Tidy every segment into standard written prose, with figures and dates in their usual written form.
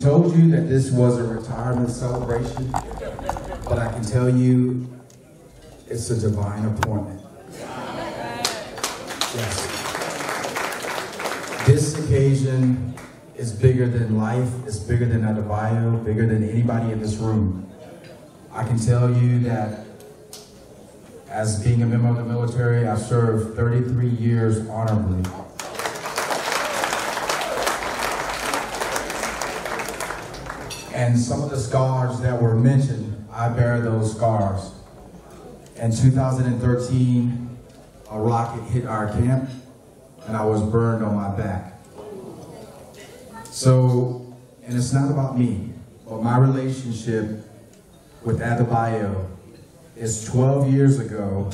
Told you that this was a retirement celebration, but I can tell you it's a divine appointment. Yes. This occasion is bigger than life, it's bigger than ADEBAYO, bigger than anybody in this room. I can tell you that as being a member of the military, I've served 33 years honorably. And some of the scars that were mentioned, I bear those scars. In 2013, a rocket hit our camp and I was burned on my back. So, and it's not about me, but my relationship with ADEBAYO is 12 years ago.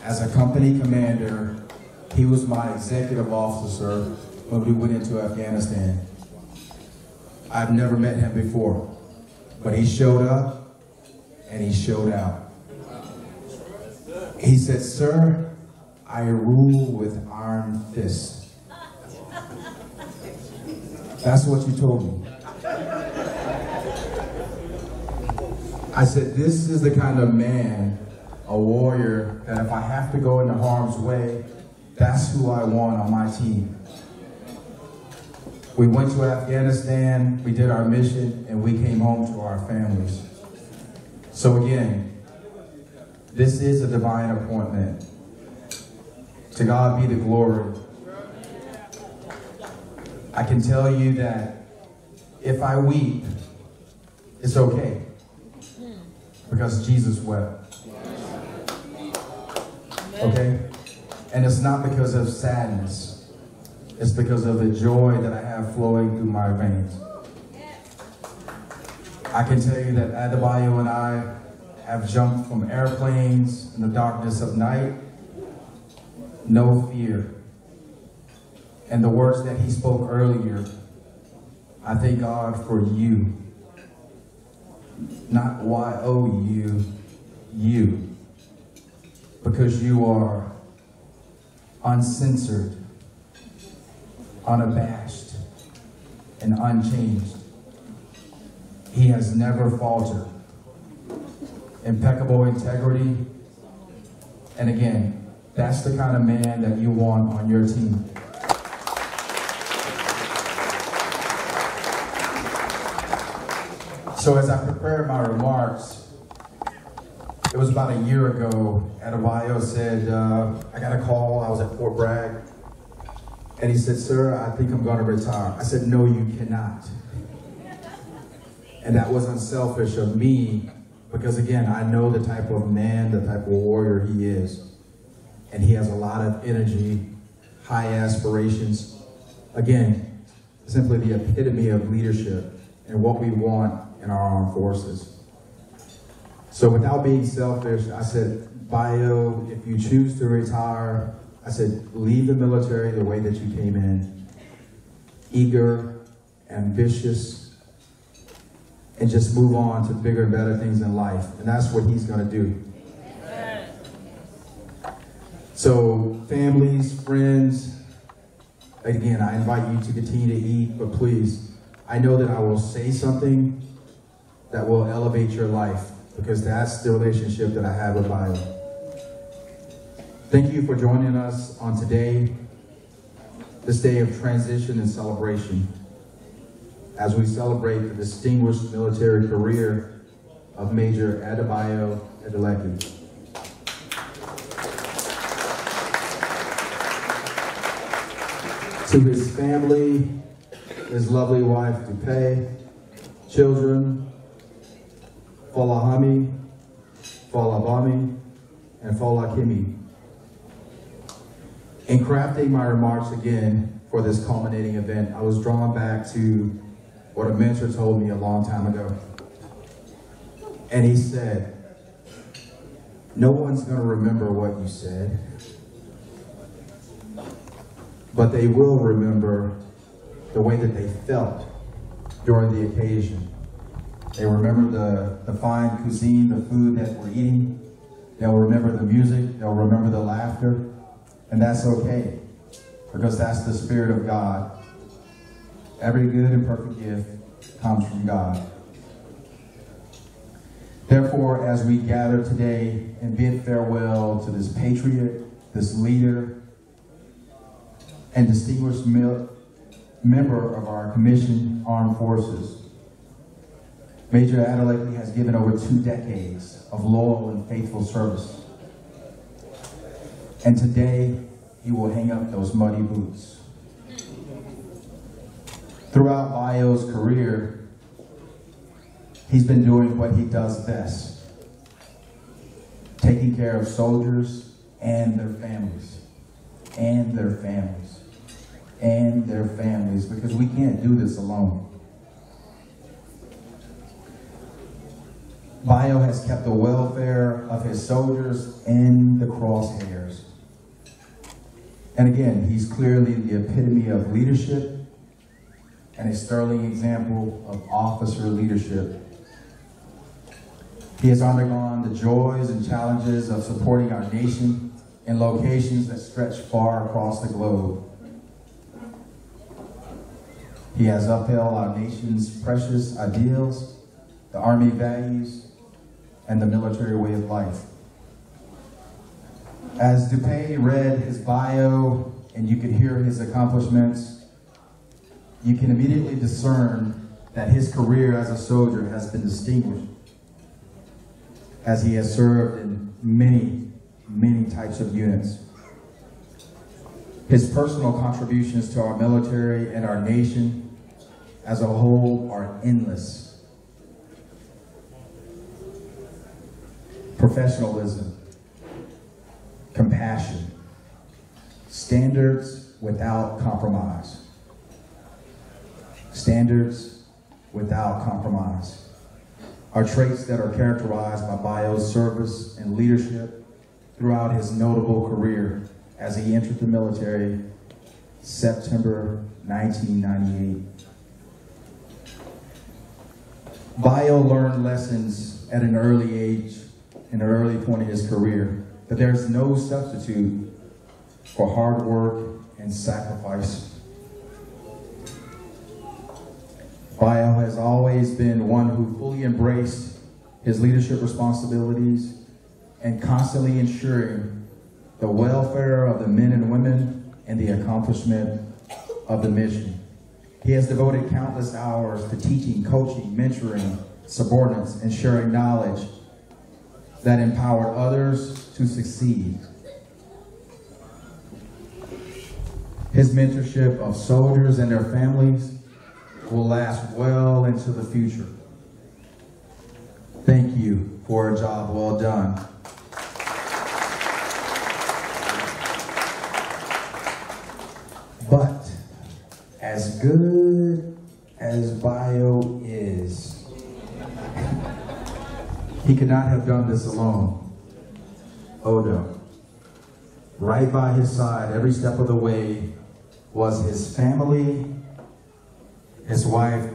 As a company commander, he was my executive officer when we went into Afghanistan. I've never met him before, but he showed up and he showed out. He said, "Sir, I rule with iron fists." That's what you told me. I said, this is the kind of man, a warrior, that if I have to go into harm's way, that's who I want on my team. We went to Afghanistan, we did our mission, and we came home to our families. So again, this is a divine appointment. To God be the glory. I can tell you that if I weep, it's okay, because Jesus wept. Okay? And it's not because of sadness. It's because of the joy that I have flowing through my veins. I can tell you that ADEBAYO and I have jumped from airplanes in the darkness of night, no fear. And the words that he spoke earlier, I thank God for you. Not Y-O-U, you. Because you are uncensored, unabashed, and unchanged. He has never faltered. Impeccable integrity. And again, that's the kind of man that you want on your team. So as I prepared my remarks, it was about a year ago, ADEBAYO said, I got a call, I was at Fort Bragg, and he said, "Sir, I think I'm going to retire." I said, "No, you cannot." And that was unselfish of me, because again, I know the type of man, the type of warrior he is. And he has a lot of energy, high aspirations. Again, simply the epitome of leadership and what we want in our armed forces. So without being selfish, I said, "Bayo, if you choose to retire," I said, "leave the military the way that you came in, eager, ambitious, and just move on to bigger and better things in life." And that's what he's going to do. So families, friends, again, I invite you to continue to eat, but please, I know that I will say something that will elevate your life, because that's the relationship that I have with Bayo. Thank you for joining us on today, this day of transition and celebration, as we celebrate the distinguished military career of Major ADEBAYO ADELEKE. To his family, his lovely wife TBA, children, Folahami, Folabami, and Folakimi. In crafting my remarks again for this culminating event, I was drawn back to what a mentor told me a long time ago. And he said, "No one's going to remember what you said, but they will remember the way that they felt during the occasion. They remember the fine cuisine, the food that we're eating. They'll remember the music. They'll remember the laughter. And that's okay, because that's the Spirit of God. Every good and perfect gift comes from God. Therefore, as we gather today and bid farewell to this patriot, this leader, and distinguished member of our commissioned armed forces, Major ADELEKE has given over 2 decades of loyal and faithful service. And today, he will hang up those muddy boots. Throughout Bayo's career, he's been doing what he does best, taking care of soldiers and their families, and their families, and their families, because we can't do this alone. Bayo has kept the welfare of his soldiers in the crosshairs. And again, he's clearly the epitome of leadership and a sterling example of officer leadership. He has undergone the joys and challenges of supporting our nation in locations that stretch far across the globe. He has upheld our nation's precious ideals, the Army values, and the military way of life. As DuPay read his bio and you could hear his accomplishments, you can immediately discern that his career as a soldier has been distinguished, as he has served in many, many types of units. His personal contributions to our military and our nation as a whole are endless. Professionalism, compassion, standards without compromise. Standards without compromise are traits that are characterized by Bayo's service and leadership throughout his notable career as he entered the military September 1998. Bayo learned lessons at an early age, in the early point of his career, but there's no substitute for hard work and sacrifice. Bayo has always been one who fully embraced his leadership responsibilities and constantly ensuring the welfare of the men and women and the accomplishment of the mission. He has devoted countless hours to teaching, coaching, mentoring subordinates, and sharing knowledge that empowered others to succeed. His mentorship of soldiers and their families will last well into the future. Thank you for a job well done. But as good as Bayo is, he could not have done this alone. Oh no. Right by his side, every step of the way, was his family, his wife,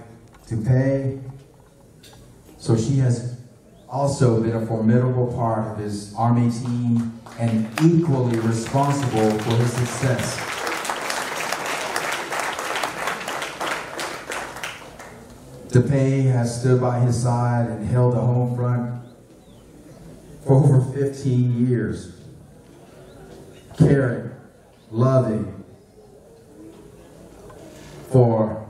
DuPay. So she has also been a formidable part of his Army team and equally responsible for his success. DuPay has stood by his side and held the home front for over 15 years. Caring, loving for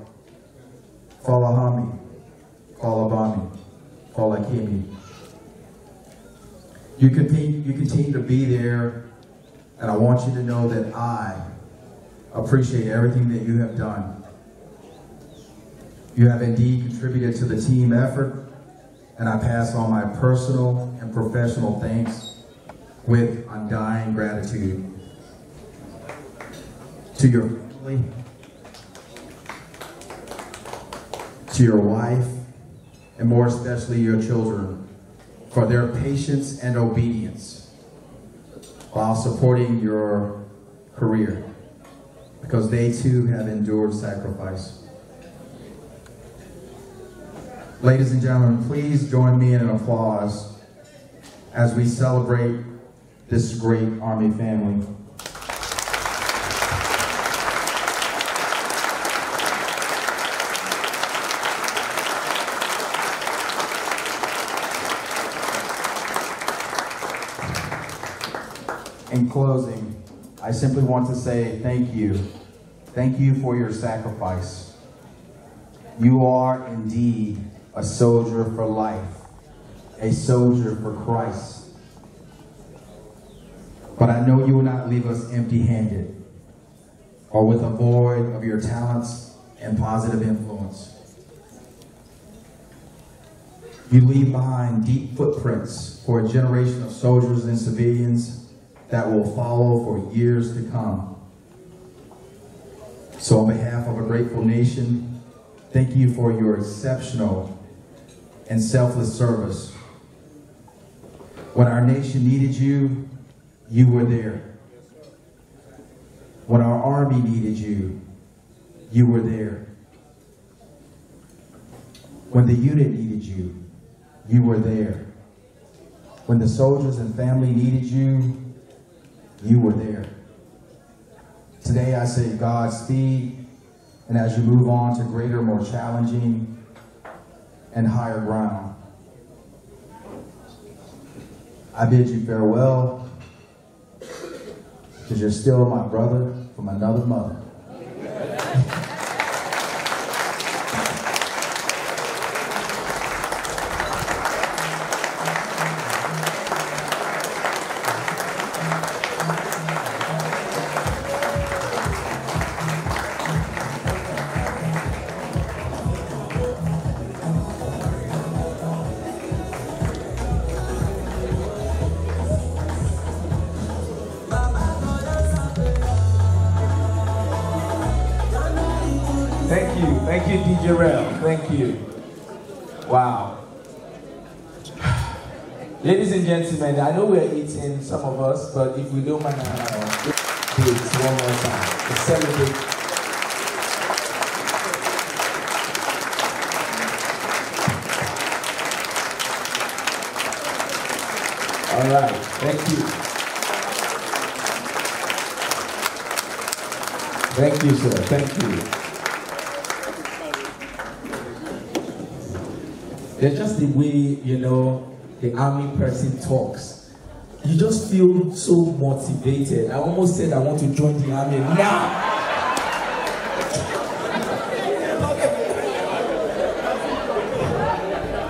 Falahami, Falabami, Falakimi. You continue to be there, and I want you to know that I appreciate everything that you have done. You have indeed contributed to the team effort, and I pass on my personal and professional thanks with undying gratitude to your family, to your wife, and more especially your children, for their patience and obedience while supporting your career, because they too have endured sacrifice. Ladies and gentlemen, please join me in an applause as we celebrate this great Army family. In closing, I simply want to say thank you. Thank you for your sacrifice. You are indeed a soldier for life, a soldier for Christ. But I know you will not leave us empty-handed or with a void of your talents and positive influence. You leave behind deep footprints for a generation of soldiers and civilians that will follow for years to come. So on behalf of a grateful nation, thank you for your exceptional and selfless service. When our nation needed you, you were there. When our army needed you, you were there. When the unit needed you, you were there. When the soldiers and family needed you, you were there. Today I say Godspeed, and as you move on to greater, more challenging, and higher ground, I bid you farewell, because you're still my brother from another mother. Thank you, DJ Rel. Thank you. Wow. Ladies and gentlemen, I know we're eating, some of us, but if we don't mind, let's do this one more time. Let's celebrate. All right. Thank you. Thank you, sir. Thank you. There's just the way, you know, the army person talks. You just feel so motivated. I almost said I want to join the army now.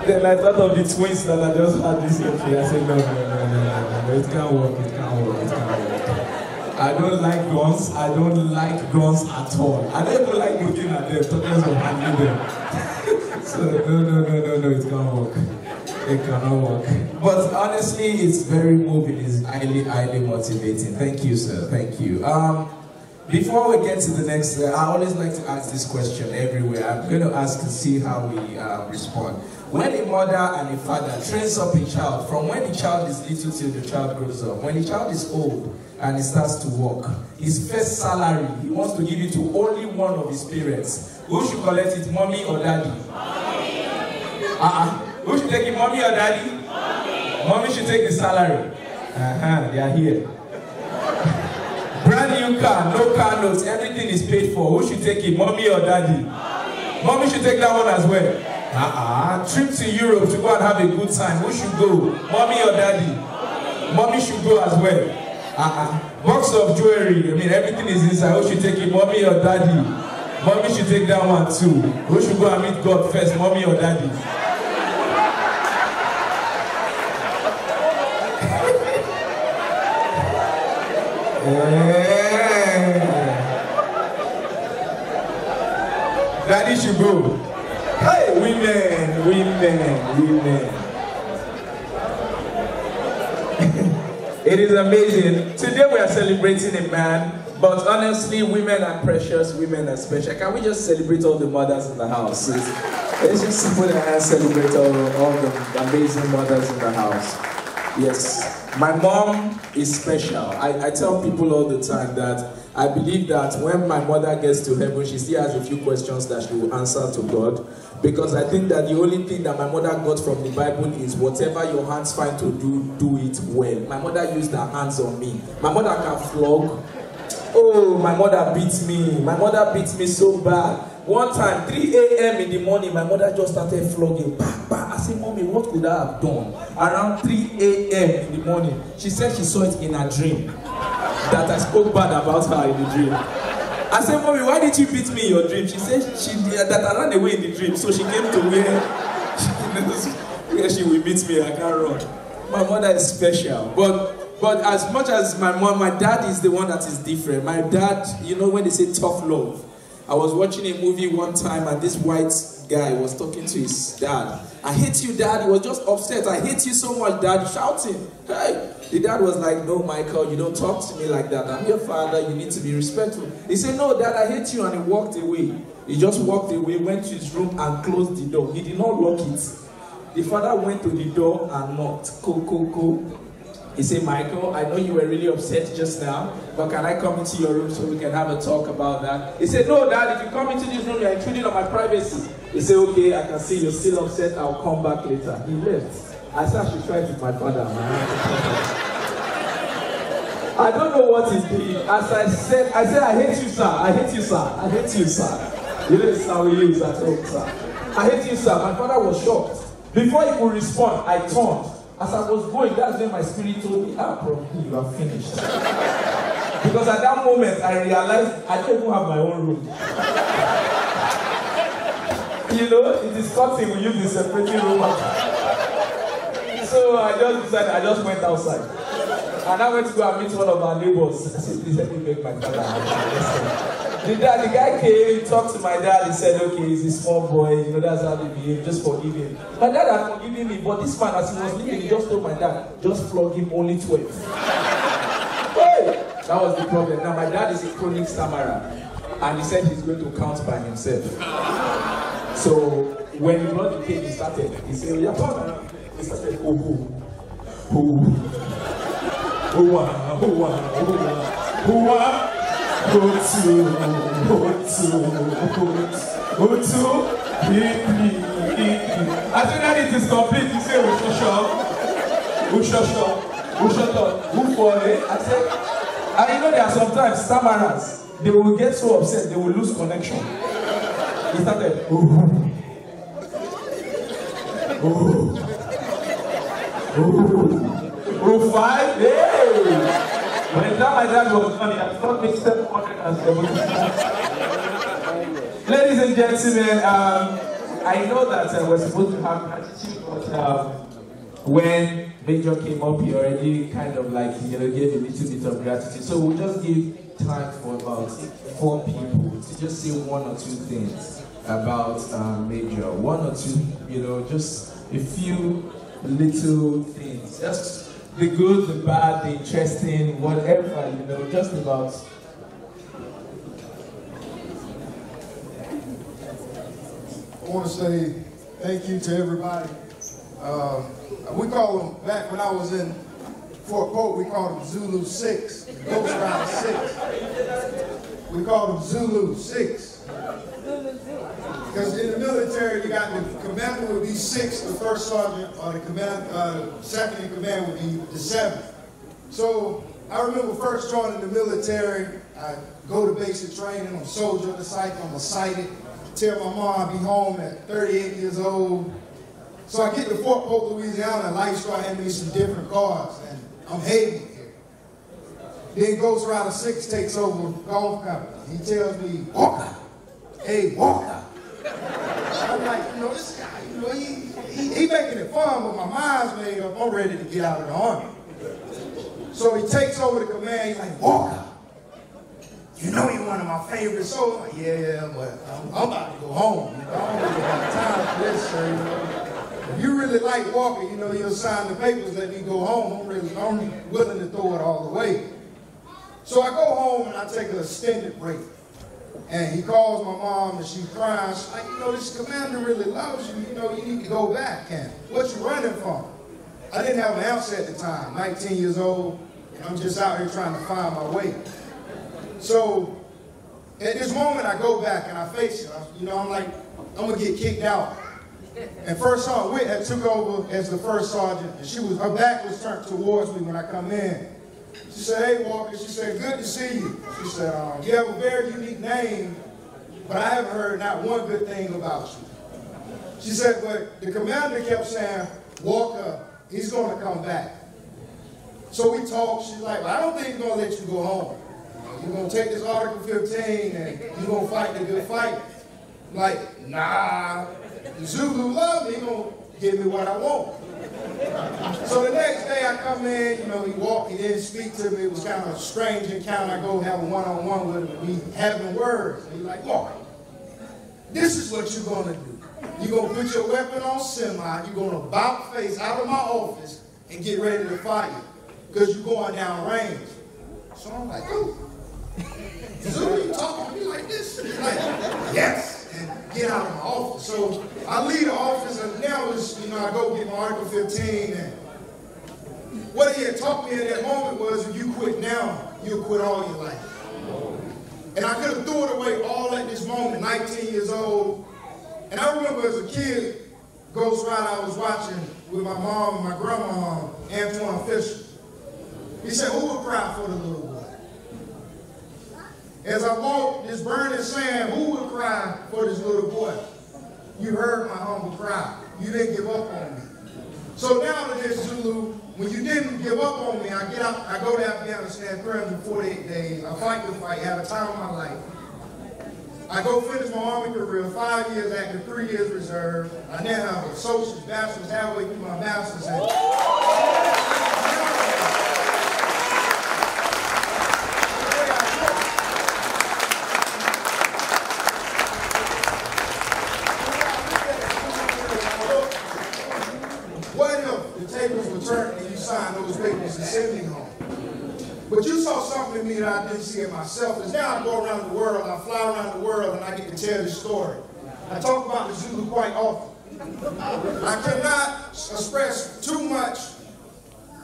Then I thought of the twins that I just had this year. I said, no, it can't work, it can't work, it can't work. I don't like guns. I don't like guns at all. I don't even like looking at them, talking of handling them. So no, it can't work. It cannot work. But honestly, it's very moving. It's highly motivating. Thank you, sir. Thank you. Before we get to the next, I always like to ask this question everywhere. I'm going to ask to see how we respond. When a mother and a father trains up a child, from when the child is little till the child grows up, when the child is old and he starts to work, his first salary, he wants to give it to only one of his parents. Who should collect it, mommy or daddy? Who should take it, mommy or daddy? Mommy should take the salary. They are here. Brand new car, no car notes, everything is paid for. Who should take it, mommy or daddy? Mommy should take that one as well. Trip to Europe to go and have a good time. Who should go, mommy or daddy? Mommy should go as well. Box of jewelry, I mean everything is inside. Who should take it, mommy or daddy? Mommy should take that one too. Who should go and meet God first, mommy or daddy? Daddy should go. Hey, women. It is amazing. Today we are celebrating a man, but honestly, women are precious, women are special. Can we just celebrate all the mothers in the house? Let's just put our hands, celebrate all the amazing mothers in the house. Yes, my mom is special. I tell people all the time that I believe that when my mother gets to heaven, she still has a few questions that she will answer to God. Because I think that the only thing that my mother got from the Bible is whatever your hands find to do, do it well. My mother used her hands on me. My mother can flog. Oh, my mother beats me. My mother beats me so bad. One time, 3 a.m. in the morning, my mother just started flogging. I said, Mommy, what could I have done? Around 3 a.m. in the morning. She said she saw it in her dream. that I spoke bad about her in the dream. I said, Mommy, why did you beat me in your dream? She said that I ran away in the dream, so she came to where she will meet me. I can't run. My mother is special, but as much as my mom, my dad is the one that is different. My dad, you know, when they say tough love, I was watching a movie one time and this white guy was talking to his dad. I hate you, Dad. He was just upset. I hate you so much, Dad. Shouting. Hey. The dad was like, no, Michael, you don't talk to me like that. I'm your father. You need to be respectful. He said, no, Dad, I hate you. And he walked away. He just walked away, went to his room and closed the door. He did not lock it. The father went to the door and knocked. Ko. He said, Michael, I know you were really upset just now, but can I come into your room so we can have a talk about that? He said, no, Dad, if you come into this room, you're intruding on my privacy. He said, okay, I can see you're still upset. I'll come back later. He left. I said I should try it with my father. I don't know what he did. As I said, I hate you, sir. I hate you, sir. I hate you, sir. You know, it's how we use at home, sir. I hate you, sir. My father was shocked. Before he could respond, I turned. As I was going, that's when my spirit told me, probably you are finished. Because at that moment, I realized I don't even have my own room. You know, it is cutting, we use the separating room. So I just decided, I just went outside. And I went to go and meet one of our neighbors. I said, please let me make my father. The guy came, talked to my dad, he said, okay, he's a small boy, you know, that's how they behave, just forgive him. My dad had forgiven me, but this man, as he was leaving, he just told my dad, just flog him only 12. Hey! That was the problem. Now, my dad is a chronic stammerer, and he said he's going to count by himself. So, when he brought the cake, he started, he said, yeah, he started, I think that it is complete. He said, who shut up, who for it? I said, and you know there are sometimes stammerers, they will get so upset, they will lose connection. He started, five, hey! By the time my dad was done, he had taught me 770. Ladies and gentlemen, I know that we're supposed to have gratitude, but when Major came up, he already kind of like, you know, gave a little bit of gratitude. So we'll just give time for about 4 people to just say 1 or 2 things about Major. 1 or 2, you know, just a few little things. Just the good, the bad, the interesting, whatever, you know, just about. I want to say thank you to everybody. We call them, back when I was in Fort Polk, we called them Zulu 6, Ghost Rider 6. We called them Zulu 6. Because in the military, you got the commander would be 6, the first sergeant, or the second in command would be the 7th. So I remember first joining the military. I go to basic training. I'm a soldier of the psych. I'm excited. Tell my mom I'll be home at 38 years old. So I get to Fort Polk, Louisiana, and life started handing me some different cars, and I'm hating it here. Then Ghost Rider 6 takes over golf company. He tells me, Walker, hey, Walker. I'm like, you know, this guy, you know, he making it fun, but my mind's made up. I'm ready to get out of the Army. So he takes over the command. He's like, Walker, you know you're one of my favorite soldiers. I'm like, yeah, but I'm about to go home. You know, I don't really have time for this, sir. You know? If you really like Walker, you know, you'll sign the papers, let me go home. I'm willing to throw it all away. So I go home and I take an extended break. And he calls my mom and she's crying. She's like, you know, this commander really loves you. You know, you need to go back. And what you running from? I didn't have an ounce at the time, 19 years old. And I'm just out here trying to find my way. So at this moment, I go back and I face it. You know, I'm like, I'm going to get kicked out. And First Sergeant Witt had took over as the first sergeant. And her back was turned towards me when I come in. She said, hey, Walker, she said, good to see you. She said, you have a very unique name, but I haven't heard not one good thing about you. She said, but the commander kept saying, Walker, he's going to come back. So we talked. She's like, well, I don't think we're going to let you go home. You're going to take this Article 15 and you're going to fight the good fight. I'm like, nah. The Zulu love me. He's going to give me what I want. So the next day I come in, you know, he didn't speak to me. It was kind of a strange encounter. I go have a one-on-one with him and we having words. And he's like, Mark, this is what you're going to do. You're going to put your weapon on semi. You're going to about face out of my office and get ready to fight because you're going down range. So I'm like, ooh. Zulu, you talking to me like this? He's like, yes. And get out of my office. So I leave the office and now it's, you know, I go get my Article 15 and what he had taught me at that moment was if you quit now, you'll quit all your life. And I could have threw it away all at this moment, 19 years old. And I remember as a kid, Ghost Rider I was watching with my mom and my grandma, Antoine Fisher. He said, who would cry for the little boy? As I walked this burning sand, who would cry for this little boy? You heard my humble cry. You didn't give up on me. So now to this, Zulu, when you didn't give up on me, I get out, I go to Afghanistan, 348 days. I fight the fight, have a time of my life. I go finish my Army career, 5 years active, 3 years reserve. I now have an associate's, bachelor's, halfway through my master's. And you signed those papers and sent me home. But you saw something in me that I didn't see in myself. Because now I go around the world, I fly around the world, and I get to tell this story. I talk about the Zulu quite often. I cannot express too much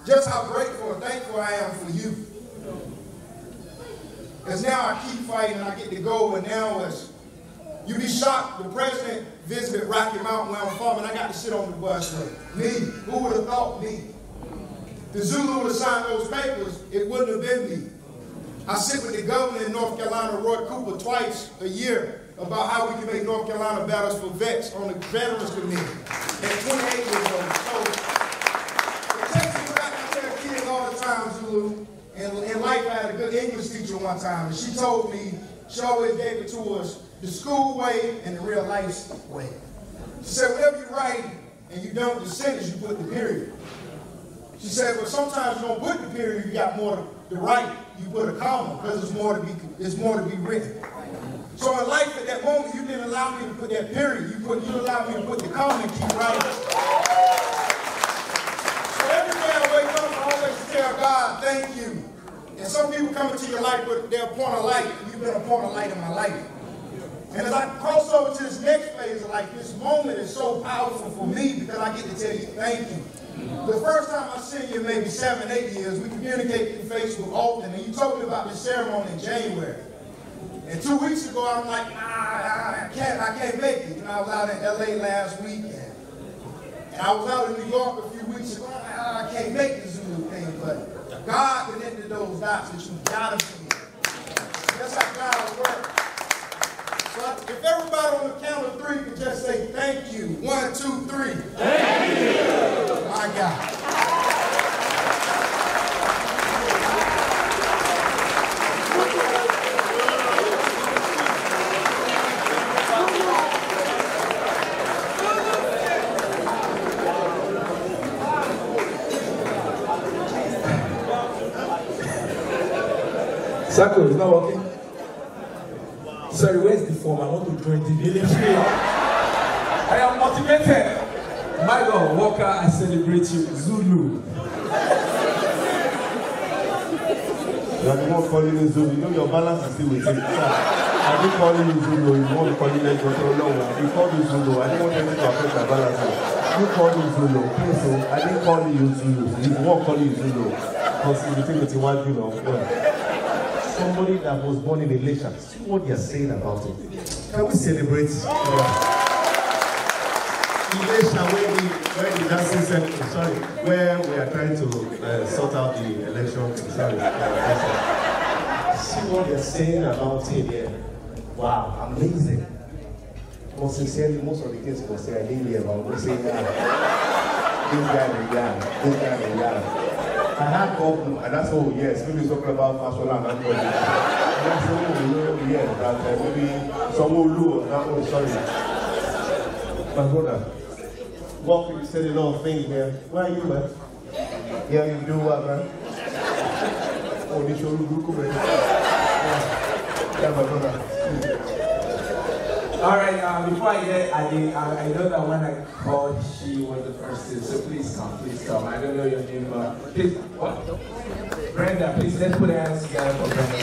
just how grateful and thankful I am for you. Because now I keep fighting and I get to go, and now as you be shocked, the president visited Rocky Mountain where I'm from, and I got to sit on the bus with me. Who would have thought me? The Zulu would have signed those papers, it wouldn't have been me. I sit with the governor in North Carolina, Roy Cooper, twice a year about how we can make North Carolina better for vets on the Veterans Committee at 28 years old. So it takes me back. I tell kids all the time, Zulu, and in life I had a good English teacher one time, and she told me, she always gave it to us, the school way and the real life way. She said, whatever you write and you don't the sentence, you put the period. She said, well, sometimes you don't put the period, you got more to write, you put a comma, because there's more to be written. So in life at that moment, you didn't allow me to put that period. You allowed me to put the comma and keep writing. So every day I wake up, I always tell God, thank you. And some people come into your life, but they're a point of light. You've been a point of light in my life. And as I cross over to this next phase of life, this moment is so powerful for me because I get to tell you thank you. The first time I seen you, maybe 7, 8 years, we communicated through Facebook often, and you told me about this ceremony in January. And 2 weeks ago, I'm like, I can't make it. You know, I was out in LA last week, and I was out in New York a few weeks ago. I can't make the Zulu thing, but God connected those dots that you got to see. That's how God works. So if everybody on the count of 3 could just say thank you. 1, 2, 3. Thank you. My God. Sako, it's not working. Sorry, where's the form? I want to join the military. I am motivated. My God, Walker, I celebrate you. Zulu. You are the one calling you Zulu. You know your balance is still with him. I didn't call you Zulu. You want to call you like Jotolo. You called you Zulu. I didn't want anything to affect my balance. You called you Zulu. Okay, so I didn't call you Zulu. You won't call you Zulu. Because you think that you want to know. Somebody that was born in Elisha. See what you're saying about it. Can we celebrate? Elisha, where the dancing center, sorry, where we are trying to sort out the election. Sorry, see what you're saying about it here. Wow, amazing. But sincerely, most of the things you say, I didn't hear about. We say, this guy, the guy, this guy, the guy. had gotten, and that's all, yes, maybe it's talking about fashion and that. That's all, yes, that maybe someone who, sorry. My brother, Walker, you said a lot of things, man. Where are you, man? Yeah, you do what, man? Oh, this show look man. Yeah, my brother. All right, before I get, I know that when I called, she was the first to, so please come. I don't know your name, but please, what? Brenda, please, let's put hands together for Brenda.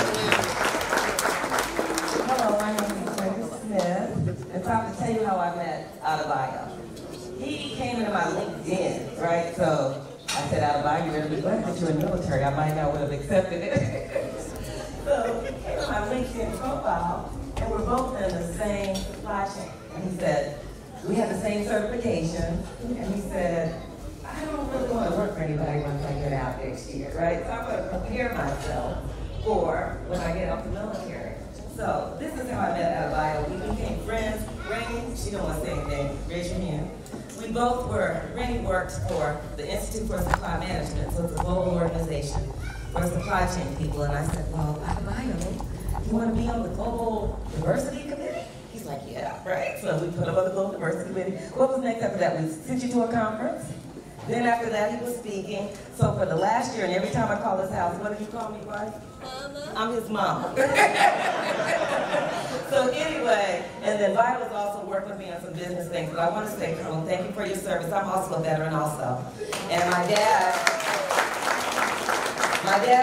Hello, my name is Brenda Smith, and time to tell you how I met ADEBAYO. He came into my LinkedIn, right? So I said, ADEBAYO, you're really glad that you're in the military. I might not would have accepted it. So he came to my LinkedIn profile, and we're both in the same supply chain. And he said, we have the same certification. And he said, I don't really want to work for anybody once I get out next year, right? So I'm going to prepare myself for when I get out the military. So this is how I met ADEBAYO. We became friends. Rainey, she don't want to say anything. Raise your hand. We both Rainey worked for the Institute for Supply Management, so it's a global organization for supply chain people. And I said, well, ADEBAYO, you want to be on the Global Diversity Committee? He's like, yeah, right. So we put him on the Global Diversity Committee. What was next after that? We sent you to a conference. Then after that, he was speaking. So for the last year, and every time I call his house, what did you call me, wife? Mama. I'm his mama. So anyway, and then Violet's also worked with me on some business things. But I want to say, Colonel, thank you for your service. I'm also a veteran also. And my dad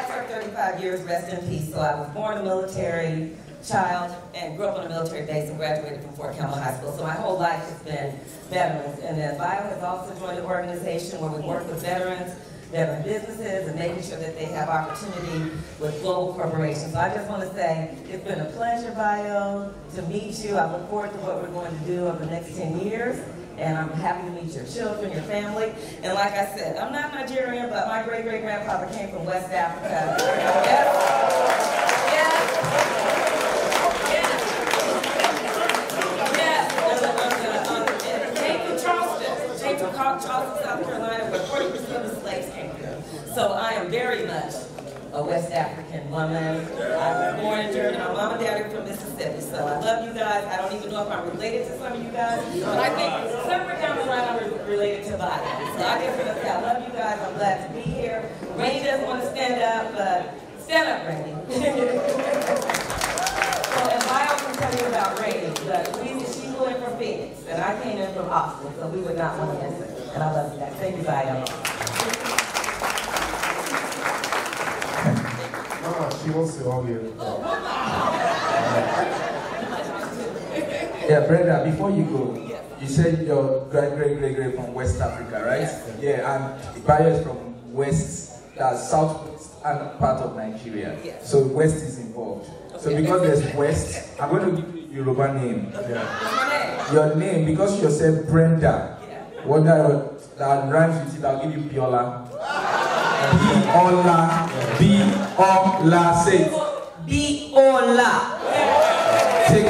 served 35 years, rest in peace. So I was born a military child and grew up on a military base and graduated from Fort Campbell High School. So my whole life has been veterans. And then Bio has also joined an organization where we work with veterans, veteran businesses, and making sure that they have opportunity with global corporations. So I just want to say, it's been a pleasure, Bio, to meet you. I look forward to what we're going to do over the next 10 years. And I'm happy to meet your children, your family. And like I said, I'm not Nigerian, but my great-great-grandfather came from West Africa. Charleston, South Carolina, where 40% of the slaves came from. So I am very much a West African woman. I was born in Germany. My mom and dad are from Mississippi. So I love you guys. I don't even know if I'm related to some of you guys, but I think somewhere down the line I'm related to Violet. So I just want to say I love you guys. I'm glad to be here. Rainey doesn't want to stand up, but stand up, Rainey. So, and Violet can tell you about Rainey, but she flew in from Phoenix, and I came in from Austin, so we would not want to miss it. And I love you guys. Thank you, Violet. She wants to all you. Yeah, Brenda, before you go, you said your great from West Africa, right? Yeah, and Bayo is from West, that's southwest and part of Nigeria. So West is involved. So because there's West, I'm going to give you your Yoruba name. Your name, because you said Brenda. What that rhymes with it, I'll give you Biola. Biola. Biola. Say it. Biola. Take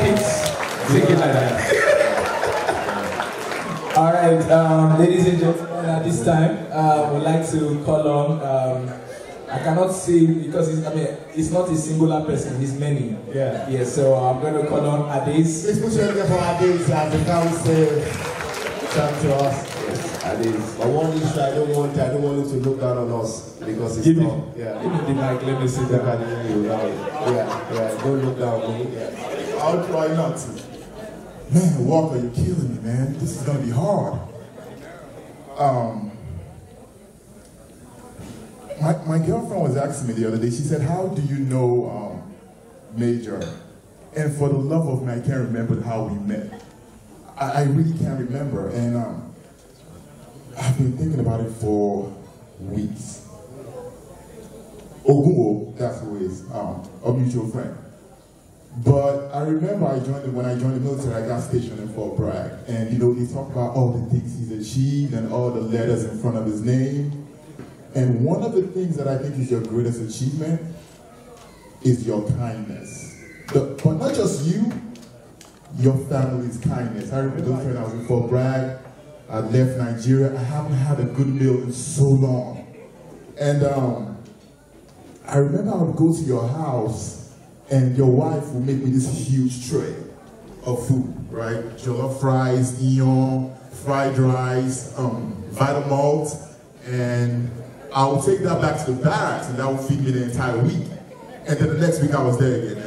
it like that. All right, ladies and gentlemen, at this time, we'd like to call on. I cannot say because it's not a singular person; it's many. Yeah. So I'm going to call on Ades. Let's put your hand for Ades as the council come to us. Ades. But one issue I don't want him to look down on us because it's not. Give me the mic. Let me sit down. Yeah. Don't look down on me. Yeah. I'll try not to. Man, Walker, you're killing me, man. This is gonna be hard. My girlfriend was asking me the other day, she said, how do you know Major? And for the love of me, I can't remember how we met. I really can't remember. And I've been thinking about it for weeks. Ogunwo, that's who is a mutual friend. But I remember when I joined the military, I got stationed in Fort Bragg. And they talk about all the things he's achieved and all the letters in front of his name. And one of the things that I think is your greatest achievement is your kindness. But not just you, your family's kindness. I remember those when I was in Fort Bragg, I left Nigeria, I haven't had a good meal in so long. And I remember I would go to your house and your wife would make me this huge tray of food, right? Jollof fries, Eon, fried rice, Vitamalt, and I would take that back to the barracks and that would feed me the entire week. And then the next week I was there again.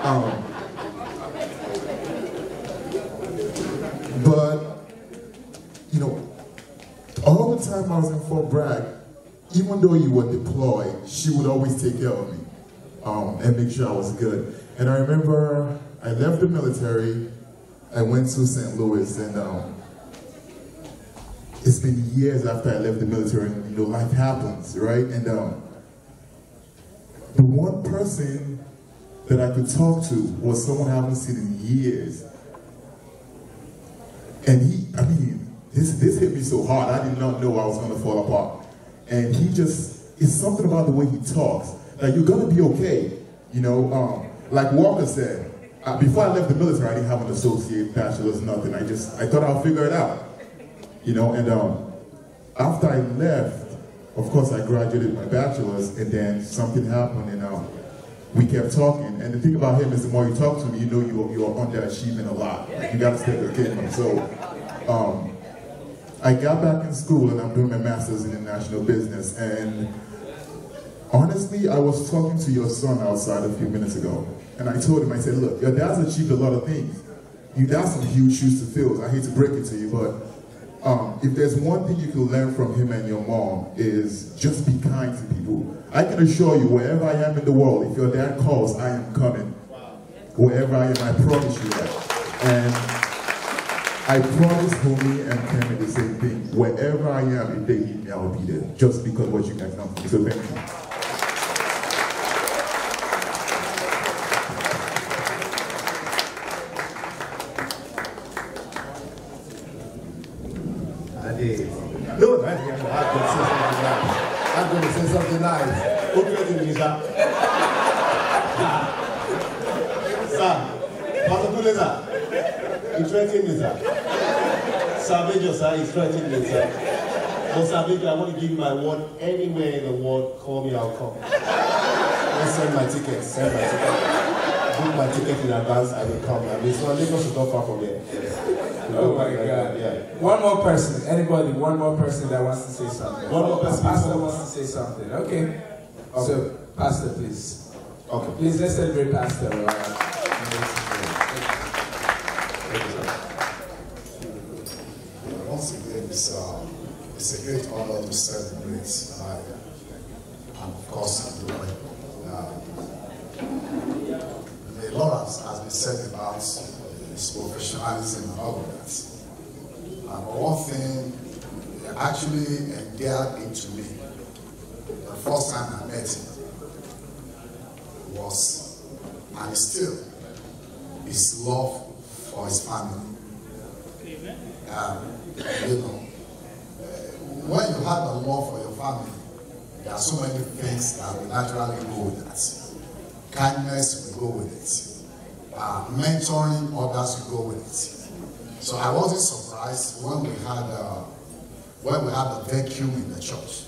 And but, you know, all the time I was in Fort Bragg, even though you were deployed, she would always take care of me and make sure I was good. And I remember I left the military, I went to St. Louis, and it's been years after I left the military, and you know, life happens, right? And the one person that I could talk to was someone I haven't seen in years. And this hit me so hard, I did not know I was gonna fall apart. And it's something about the way he talks. Like, you're gonna be okay, you know? Like Walker said, before I left the military, I didn't have an associate, bachelor's, nothing. I thought I'll figure it out, you know? And after I left, of course, I graduated my bachelor's, and then something happened, and we kept talking. And the thing about him is, the more you talk to me, you know you're underachieving a lot. Like, you gotta step your game up. So, I got back in school, and I'm doing my master's in international business. And honestly, I was talking to your son outside a few minutes ago, and I told him, I said, look, your dad's achieved a lot of things. You got some huge shoes to fill. I hate to break it to you, but if there's one thing you can learn from him and your mom is just be kind to people. I can assure you, wherever I am in the world, if your dad calls, I am coming. Wherever I am, I promise you that. And I promise Homie and Kemi the same thing. Wherever I am, if they need me, I'll be there. Just because what you guys done for me. So thank you. No, I'm going to say something nice. Okay, Nisha. Sir, Pastor sir. You threatening me, sir. Sir Major, sir, he's threatening me, sir. But Sir Major, I want to give you my word. Anywhere in the world, call me, I'll come. Let's send my ticket. Book my ticket in advance, I will come. I mean, it's not Lagos is not far from here. Oh my God. Yeah. One more person. Anybody? One more person that wants to say something. One more person. Pastor wants to say something. Okay. So, Pastor, please. Okay. Please, let's celebrate Pastor. Once again, it's a great honor to celebrate. And of course, a lot has been said about his professionalism and all of that. But one thing actually endeared him to me the first time I met him was, and still, his love for his family. You know, when you have a love for your family, there are so many things that will naturally go with that. Kindness will go with it. Mentoring others will go with it. So I wasn't surprised when we had a vacuum in the church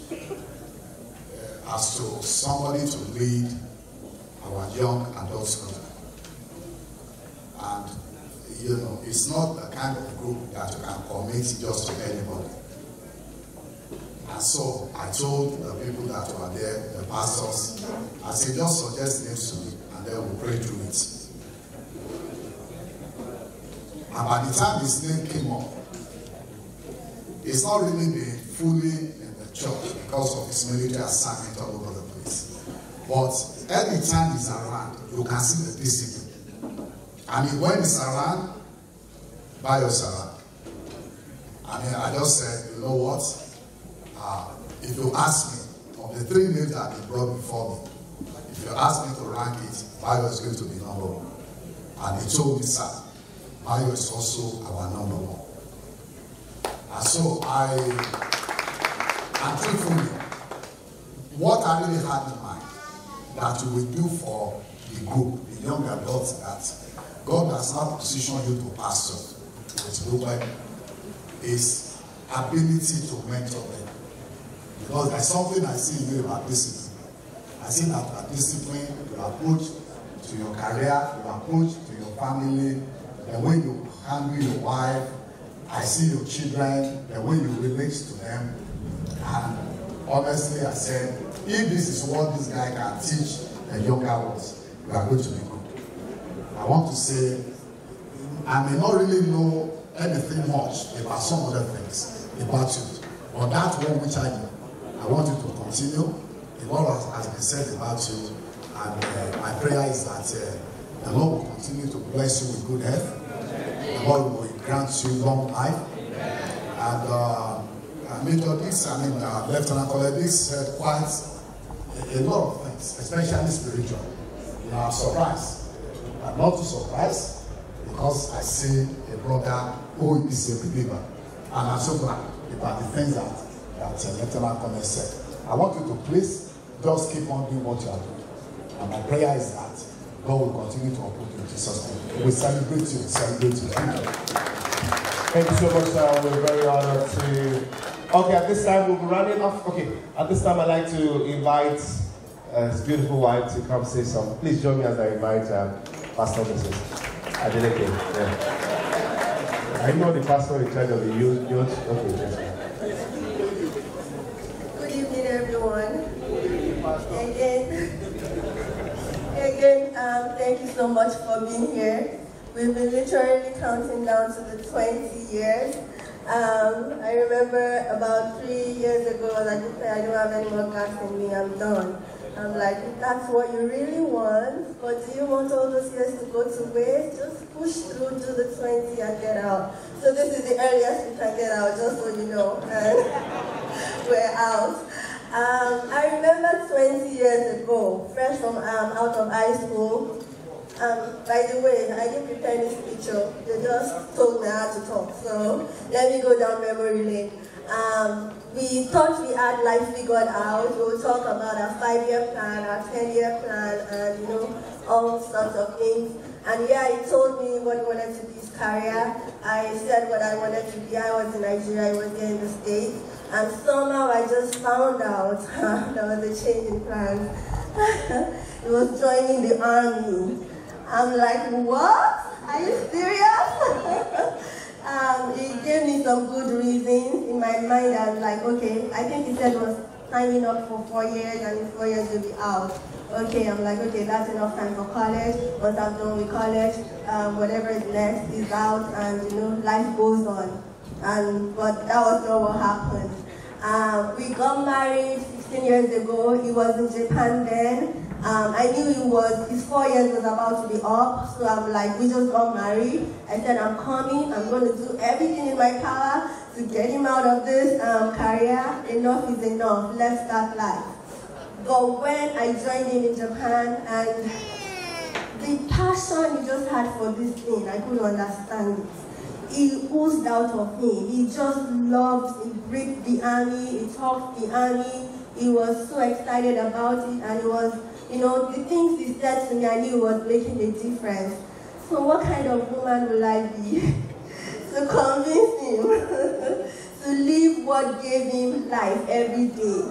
as to somebody to lead our young adults group. And you know, it's not the kind of group that you can commit just to anybody. And so I told the people that were there, the pastors, I said, just suggest names to me, and then we'll pray through it. And by the time his name came up, it's not really been fully in the church because of his military assignment all over the place. But every time he's around, you can see the discipline. I mean, when he's around, Bayo's around. I mean, I just said, you know what? If you ask me, of the three names that he brought before me, if you ask me to rank it, Bayo is going to be number one. And he told me, sir, Bayo is also our number one. And so and truthfully, what I really had in mind that we will do for the group, the young adults, that God has not positioned you to pastor with women, is ability to mentor them. Because there's something I see in you about discipline. I see that discipline, your approach to your career, your approach to your family, the way you handle your wife, I see your children, the way you relate to them. And honestly, I said, if this is what this guy can teach the younger ones, we are going to be good. I want to say, I may not really know anything much about some other things about you, but that one which I know, I want you to continue. The Lord has been said about you, and my prayer is that the Lord will continue to bless you with good health. The Lord will grant you long life. And Major Dix, Lieutenant Colonel Dix said quite a lot of things, especially spiritual. You know, I'm surprised. I'm not too surprised because I see a brother who is a believer. And I'm so glad about the things that Lieutenant Colonel said. I want you to please just keep on doing what you are doing. And my prayer is that God will continue to uphold you in Jesus' name. We celebrate you, celebrate you. Thank you so much, sir. We're very honored to... Okay, at this time we'll be running off. Okay, at this time I'd like to invite his beautiful wife to come say something. Please join me as I invite Pastor Mrs. ADELEKE. Yeah. Are you not the pastor in charge of the youth? Okay, yes. Good evening, everyone. Again, thank you so much for being here. We've been literally counting down to the 20 years. I remember about 3 years ago, I just said, I don't have any more gas in me, I'm done. I'm like, if that's what you really want, but do you want all those years to go to waste? Just push through to the 20 and get out. So this is the earliest you can get out, just so you know. And we're out. I remember 20 years ago, fresh from out of high school. By the way, I didn't prepare this picture. They just told me how to talk. So let me go down memory lane. We thought we had life figured out. We would talk about our 5-year plan, our 10-year plan, and all sorts of things. And yeah, he told me what he wanted to be his career. I said what I wanted to be. I was in Nigeria, I was here in the States. And somehow I just found out there was a change in plans. It was joining the army. I'm like, what? Are you serious? He gave me some good reasons. In my mind, I was like, okay, I think he said it was signing up for 4 years, and in 4 years you'll be out. Okay, I'm like, okay, that's enough time for college. Once I'm done with college, whatever is next is out, and life goes on. But that was not what happened. We got married 16 years ago. He was in Japan then. I knew his 4 years was about to be up, so I'm like, we just got married. I said, I'm coming, I'm going to do everything in my power to get him out of this career. Enough is enough, let's start life. But when I joined him in Japan, and the passion he just had for this thing, I couldn't understand it. He oozed out of him. He just loved, he breathed the army, he talked the army. He was so excited about it, and he was, the things he said to me, I knew he was making a difference. So what kind of woman will I be to convince him to live what gave him life every day?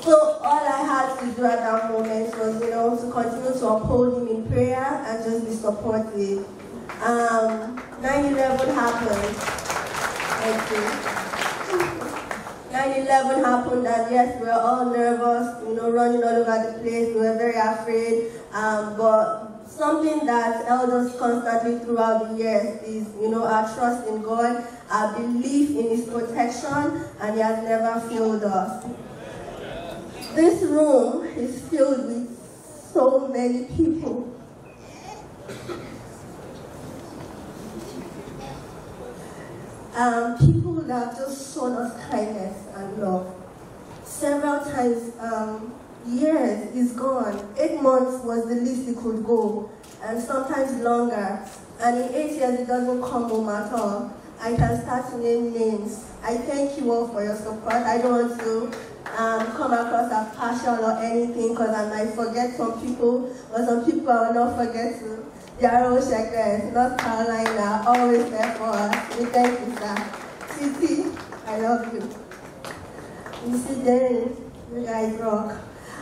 So all I had to do at that moment was, to continue to uphold him in prayer and just be supportive. 9/11 happened. Thank you. 9/11 happened, and yes, we were all nervous, running all over the place. We were very afraid. But something that held us constantly throughout the years is, our trust in God, our belief in His protection, and He has never failed us. This room is filled with so many people. People that have just shown us kindness and love. Several times, years is gone. 8 months was the least it could go, and sometimes longer. And in 8 years, it doesn't come home at all. I can start to name names. I thank you all for your support. I don't want to come across as partial or anything, because I might forget some people, but some people I will not forget to. Yarrow Shekers, North Carolina, always there for us. We thank you, sir. Titi, I love you. Mr. Darren, you guys rock.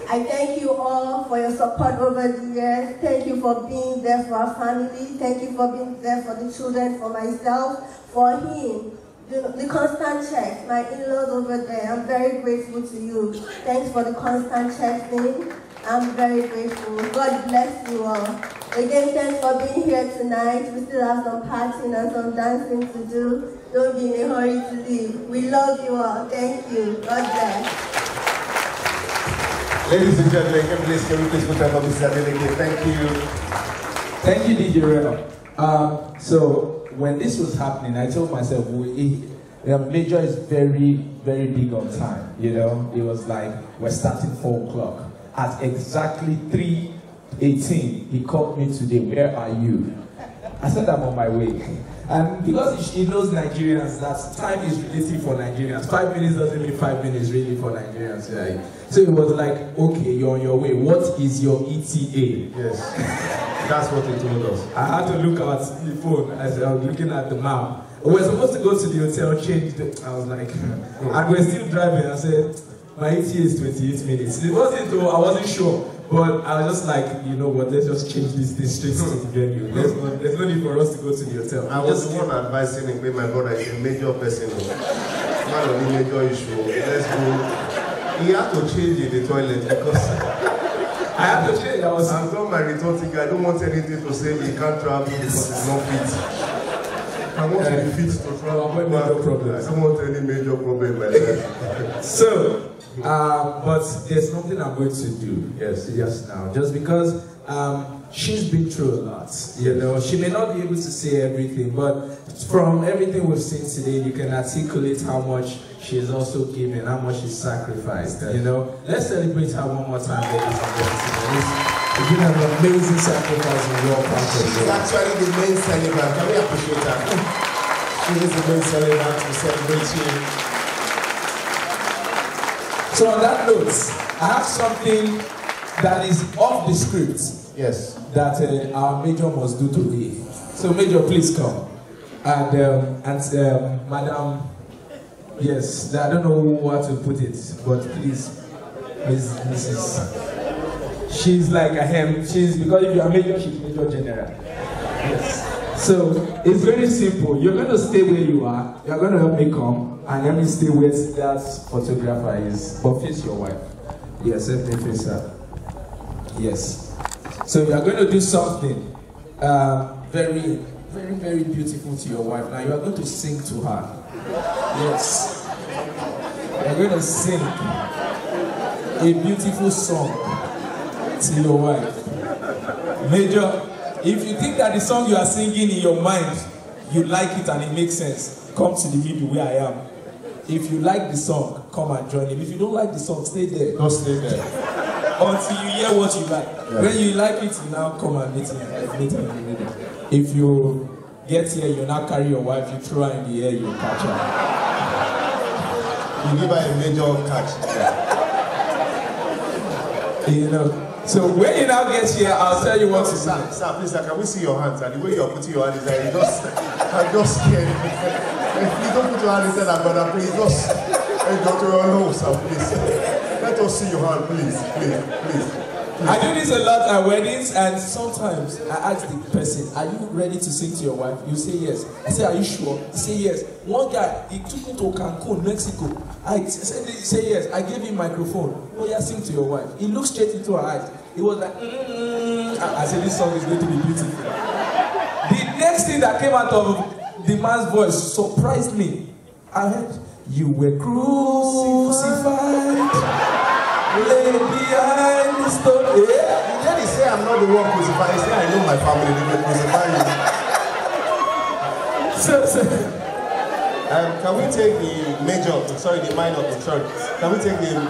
I thank you all for your support over the years. Thank you for being there for our family. Thank you for being there for the children, for myself, for him. The constant checks, my in-laws over there, I'm very grateful to you. Thanks for the constant checking. I'm very grateful. God bless you all. Again, thanks for being here tonight. We still have some partying and some dancing to do. Don't be in a hurry to leave. We love you all. Thank you. God bless. Ladies and gentlemen, can we please put up Mr. ADELEKE? Thank you. Thank you, DJ Reno. So when this was happening, I told myself, Major is very, very big on time. You know, it was like we're starting 4 o'clock. At exactly 3:18, he called me today. Where are you? I said I'm on my way. And because he knows Nigerians, that time is relative for Nigerians. 5 minutes doesn't mean 5 minutes really for Nigerians. Right? So it was like, okay, you're on your way. What is your ETA? Yes, that's what he told us. I had to look at the phone as I was looking at the map. We're supposed to go to the hotel, change the, I was like, and we're still driving. I said, my ETA is 28 minutes. It wasn't, I wasn't sure. But I was just like, you know what, let's just change this straight to the venue. There's no need for us to go to the hotel. I was the one advising him, my brother is a major person. Not only major issue. Let's go. He had to change in the toilet because I had to change. I've done my return ticket. I don't want anything to say he can't travel because it's not fit. I want to be fit to travel. I don't want any major problem in my life. So, but there's nothing I'm going to do just now. Just because she's been through a lot. You know, she may not be able to say everything, but from everything we've seen today, you can articulate how much she's also given, how much she's sacrificed. You know, let's celebrate her one more time, ladies and gentlemen. It's been an amazing sacrifice in your part. She's actually the main celebrant. Can we appreciate her? She is the main celebrant. We celebrate you. So on that note, I have something that is off the script. Yes. That our Major must do today. So Major, please come. And Madam, yes, I don't know how to put it, but please, Mrs. She's like a hem. She's, because if you are Major, she's Major General. Yes. So it's very simple. You're going to stay where you are. You're going to help me come, and let me stay where that photographer is. But face your wife. Yes, let me face her. Yes. So you are going to do something very, very, very beautiful to your wife. Now you are going to sing to her. Yes. You are going to sing a beautiful song to your wife. Major, if you think that the song you are singing in your mind, you like it and it makes sense, come to the middle where I am. If you like the song, come and join him. If you don't like the song, stay there. Don't stay there. Until you hear what you like. Yeah. When you like it, you now come and meet him in the middle. If you get here, you now carry your wife, you throw her in the air, you catch her. You give her a major catch. You know. So when you now get here, I'll tell you what to do. Sir, please, can we see your hands? And the way you are putting your hands there, I'm just scared. If you don't put your hands inside, brother, please, just Dr. No, sir, please. Let us see your hand, please. I do this a lot at weddings, and sometimes I ask the person, are you ready to sing to your wife? You say yes. I say, are you sure? He say yes. One guy, he took me to Cancun, Mexico. I said, he say yes. I gave him microphone. Oh yeah, sing to your wife. He looked straight into her eyes. He was like, I said, this song is going to be beautiful. The next thing that came out of the man's voice surprised me. I heard, you were crucified. Lay behind the stone. Yeah. Then he say I'm not the one crucified. He say I know my family. They will crucify you. Can we take the major? The minor. Sorry. Can we take the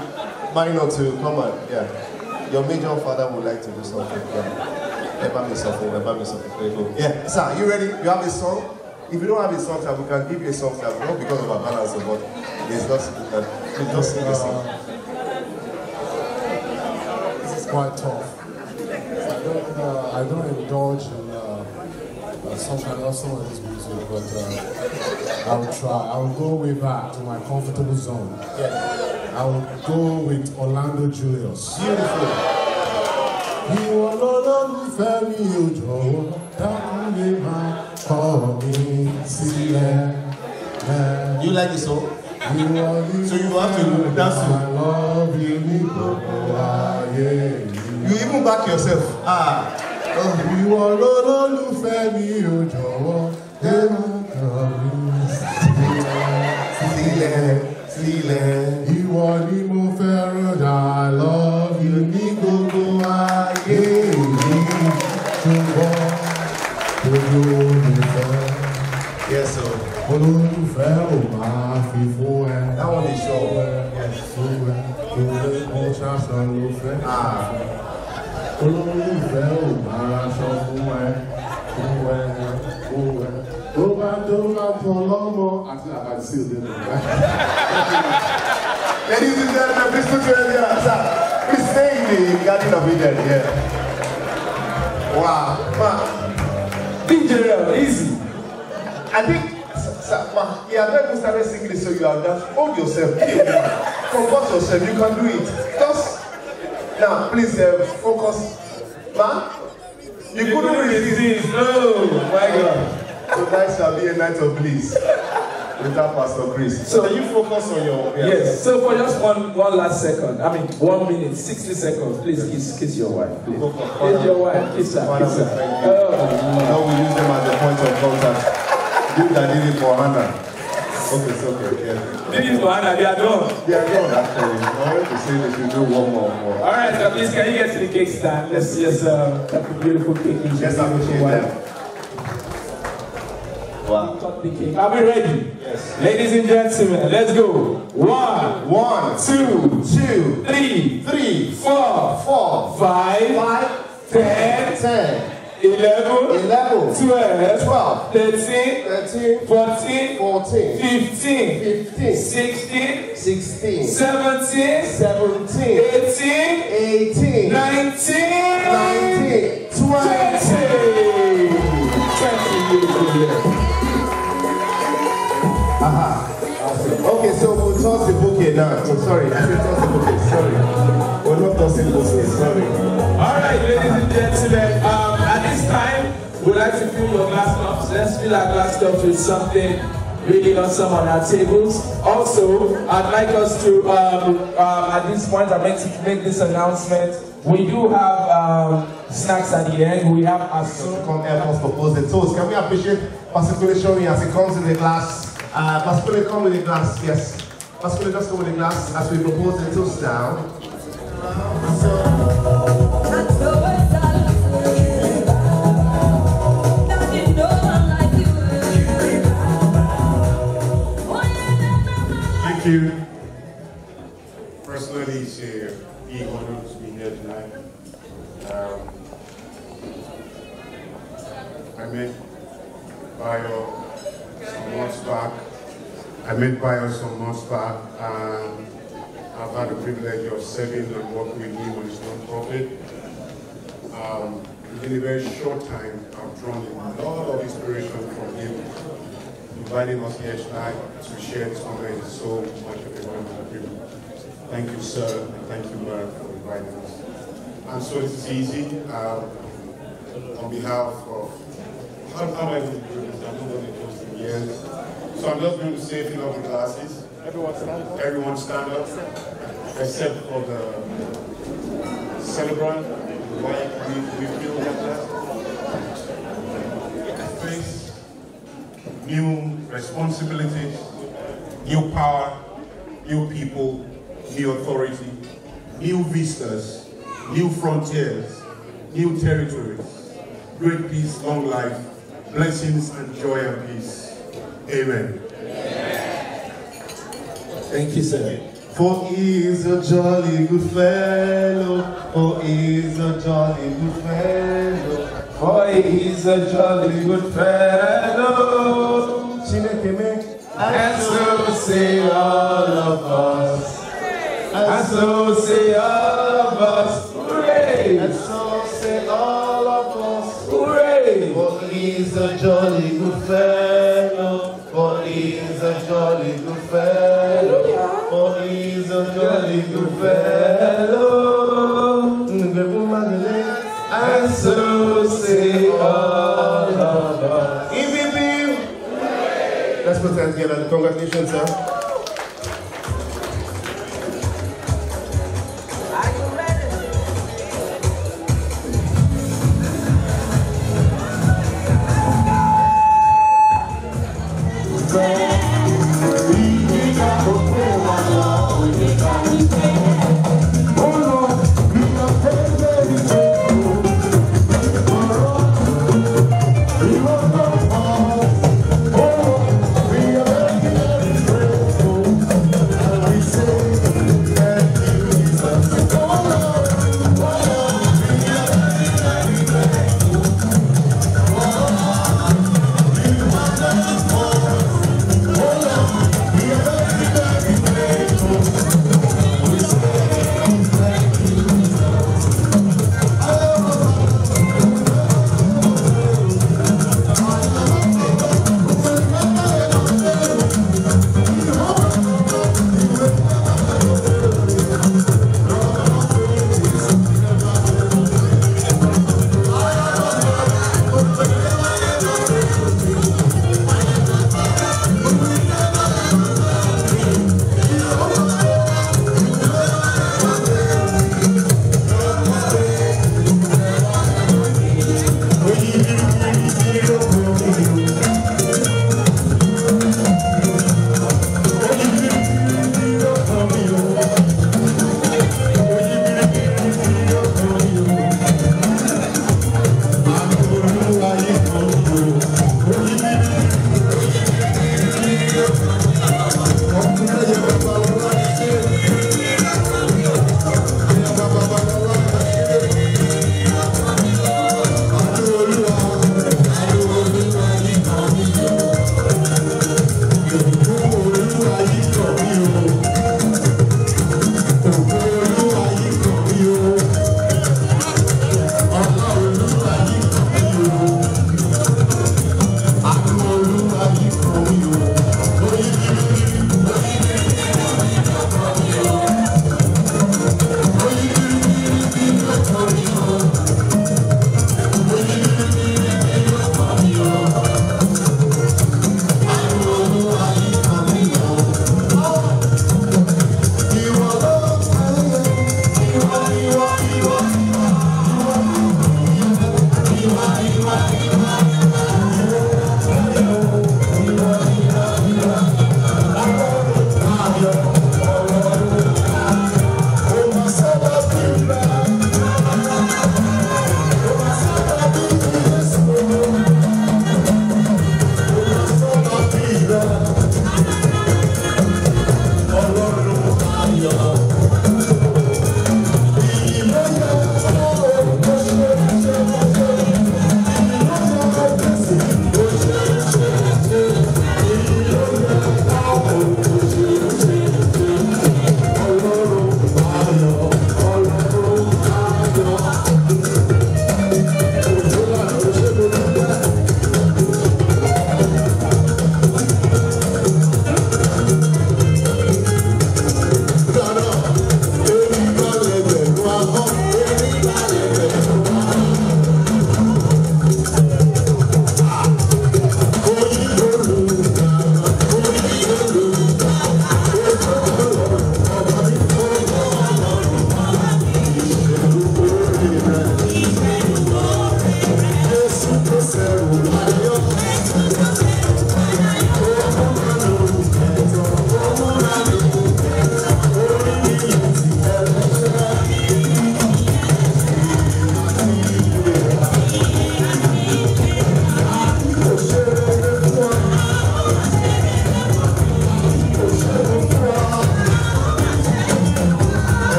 minor to come on? Yeah. Your major father would like to do something. Yeah. Ever me something. Very good. Yeah. Sir, you ready? You have a song? If you don't have a song, sir, we can give you a song, sir. Not because of our balance, but it's just sing a song. Quite tough. I don't indulge in some of this music, but I will try. I will go way back to my comfortable zone. Yes. I will go with Orlando Julius. Beautiful. You like the song? So you have to dance to it. You even back yourself. I love you, Yes, sir. That one is sure. Yes. Ladies and gentlemen, please put your hands up. Sir, please stay in the Garden of Eden. Yeah. Wow. Man. DJ, easy. I think, sir, man, you have not even started singing, so you have just hold yourself. Compose yourself. You can do it. Just now, please focus, man. You couldn't resist. No, my God. Tonight shall be a night of bliss. Without Pastor Chris. So you focus on your yes. So for just one last second, 1 minute, 60 seconds, please kiss your wife. Please. Kiss your wife, kiss her. Father, thank you. Now we use them as a point of contact. You that did it for Hannah. Okay, it's okay. Yeah. Did it for Hannah, they are done. They are done actually. I wanted to say they should do one more. Alright, so please can you get to the cake stand? Let's just have a beautiful cake. Yes, I'm with you. Wow. Are we ready? Yes. Ladies and gentlemen, let's go. 1, 2, 3, 4, 5, 10, 11, 12, 13, 14, 15, 16, 17, 18, 19, 20. Okay, so we'll toss the bouquet now. Oh, sorry, I said toss the bouquet. Sorry. We're not tossing the bouquet. Sorry. Alright, ladies and gentlemen, at this time, we'd like to fill your glass cups. Let's fill our glass cups with something really awesome on our tables. Also, I'd like us to, at this point, I'd like to make this announcement. We do have snacks at the end. We have a to come help us propose the toast. Can we appreciate Pastor showing as it comes in the glass? Pastor, come with the glass. Yes. Pastor, just come with the glass as we propose the toast now. Thank you. Personally, it's a big honor to be here tonight. I met Bayo some months back. And I've had the privilege of serving and working with him on his non-profit. In a very short time, I've drawn a lot of inspiration from him. Inviting us here tonight to share this moment is so much of a wonderful privilege. Thank you, sir, and thank you, Mark, for inviting us. And so it's easy. On behalf of, how am I going to do this? I'm not going to close the years. So I'm just going to say, fill up the glasses. Everyone stand up. Everyone stand up, except for the celebrant. We feel that. Face new responsibilities, new power, new people, new authority, new vistas, new frontiers, new territories, great peace, long life, blessings and joy and peace. Amen. Thank you, sir. For he is a jolly good fellow. For he is a jolly good fellow. For he is a jolly good fellow. And so say all of us. And so say all of us. Hooray! And so say all of us. Hooray! For he is a a jolly good fellow, for he's a jolly good fellow, for he's a jolly good fellow. And so say all of us. EVP! Let's put that together. Congratulations, sir.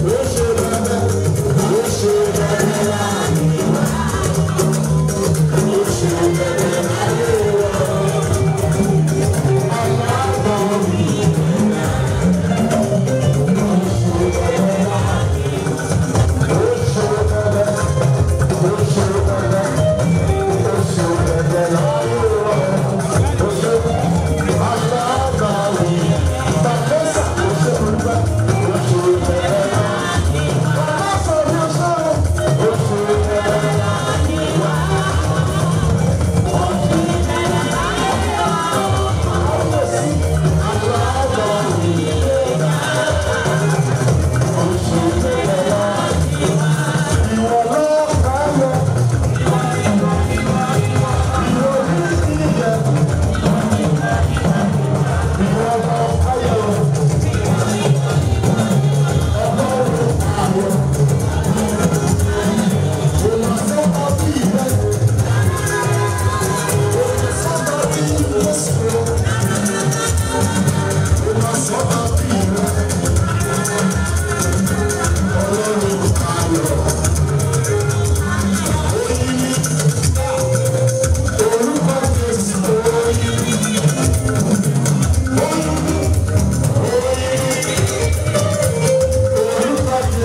Worship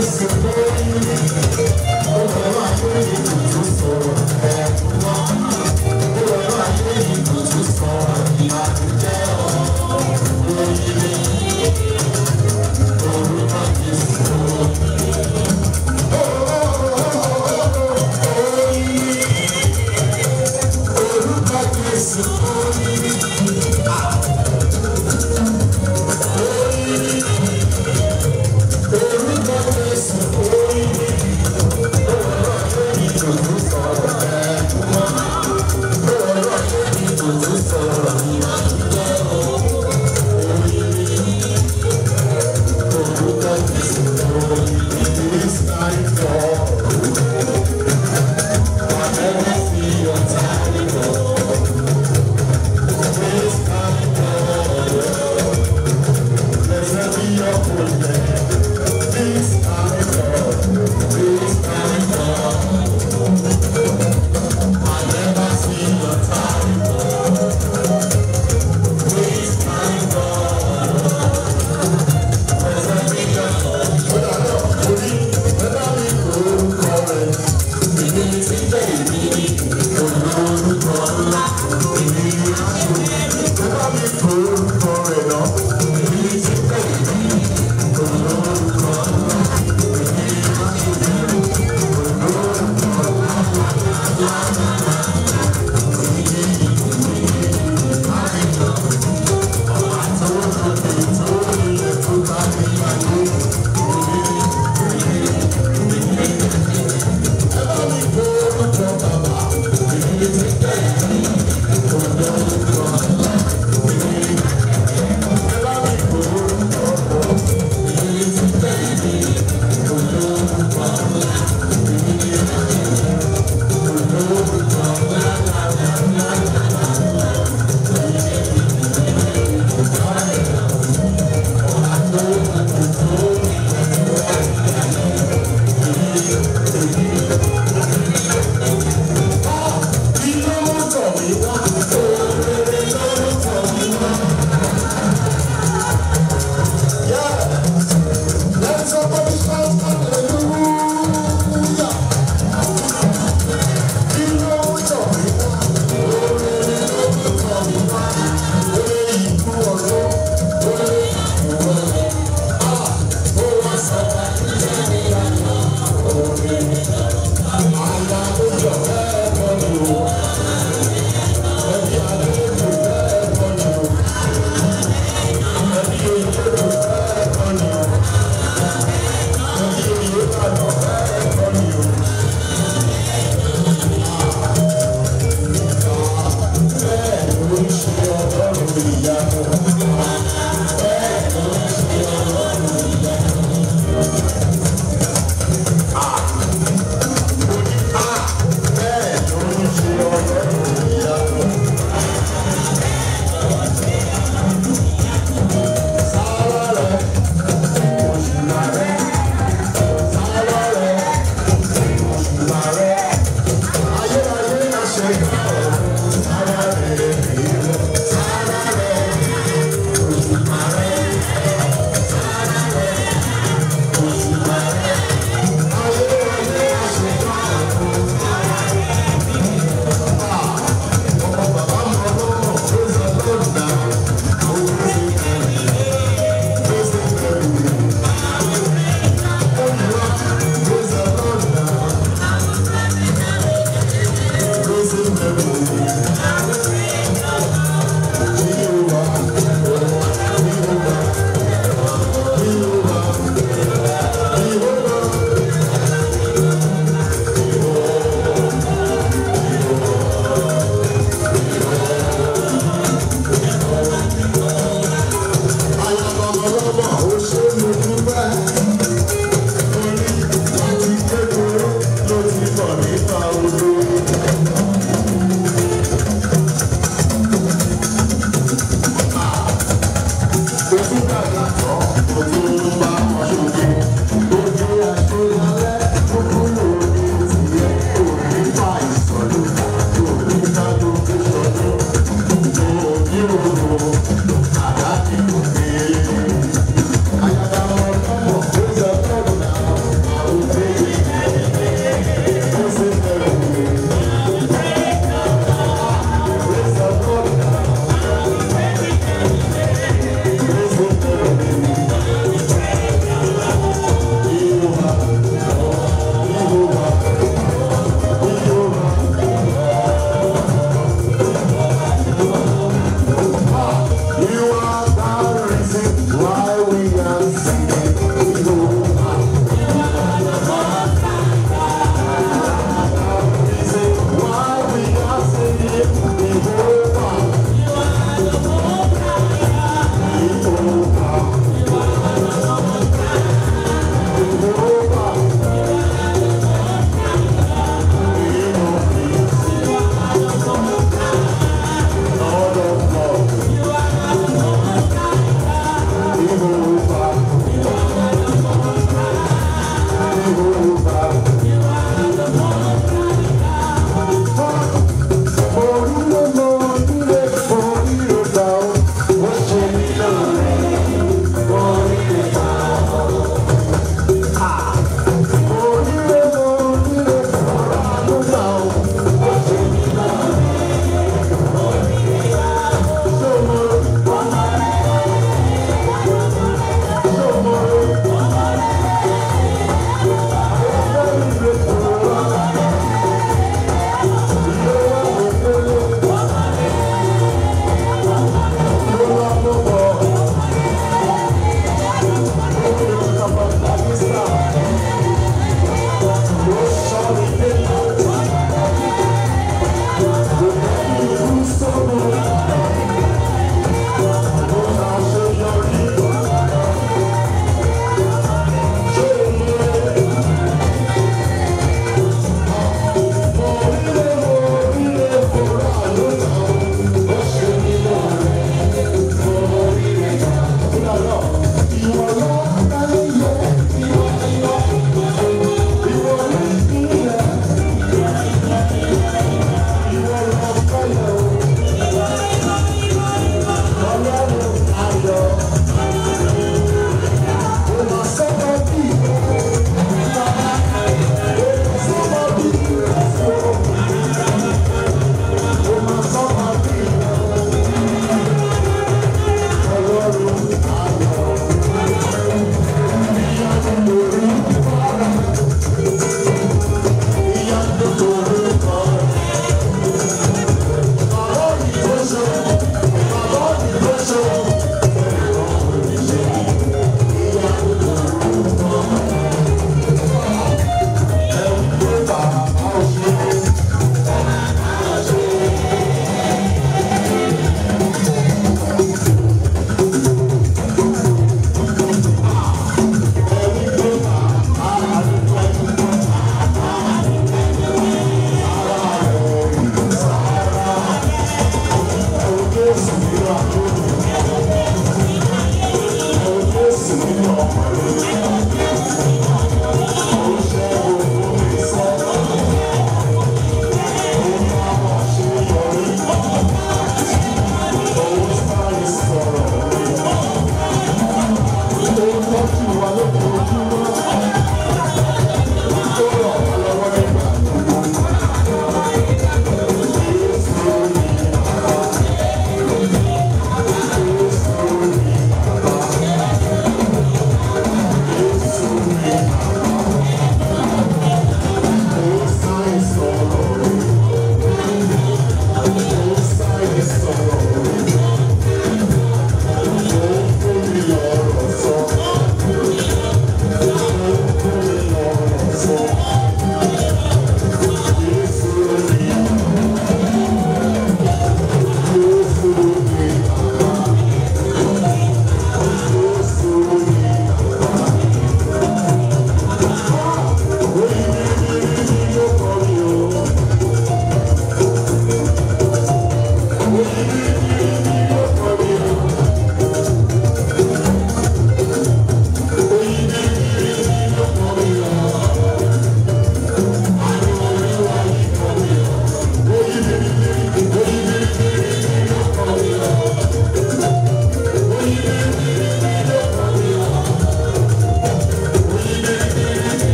this.